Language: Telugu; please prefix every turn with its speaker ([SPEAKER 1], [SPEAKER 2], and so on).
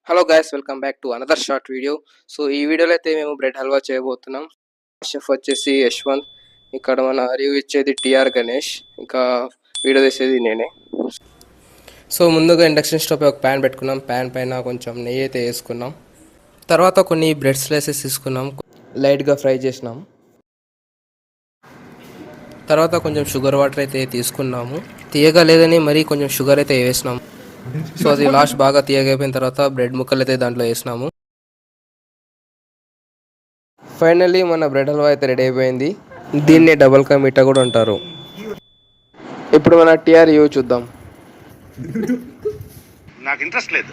[SPEAKER 1] Hello guys, welcome back to another short video. So ఈ వీడియోలో అయితే మేము బ్రెడ్ హల్వా చేయబోతున్నాం. షెఫ్ వచ్చేసి యశ్వంత్, ఇక్కడ మన రివ్యూ ఇచ్చేది టిఆర్ గణేష్, ఇంకా వీడియో తీసేది నేనే. సో ముందుగా ఇండక్షన్ స్టవ్ పై ఒక ప్యాన్ పెట్టుకున్నాం. ప్యాన్ పైన కొంచెం నెయ్యి అయితే వేసుకున్నాం. తర్వాత కొన్ని బ్రెడ్ స్లైసెస్ తీసుకున్నాం, లైట్గా ఫ్రై చేసినాం. తర్వాత కొంచెం షుగర్ వాటర్ అయితే తీసుకున్నాము. తీయగా లేదని మరీ కొంచెం షుగర్ అయితే వేసినాము. సో అది లాస్ట్ బాగా తీయగైపోయిన తర్వాత బ్రెడ్ ముక్కలు అయితే దాంట్లో వేసినాము. ఫైనల్లీ మన బ్రెడ్ హల్వా అయితే రెడీ అయిపోయింది. దీన్ని డబుల్ కా మీఠా కూడా అంటారు. ఇప్పుడు మన టిఆర్ యూ చూద్దాం.
[SPEAKER 2] నాకు ఇంట్రెస్ట్ లేదు.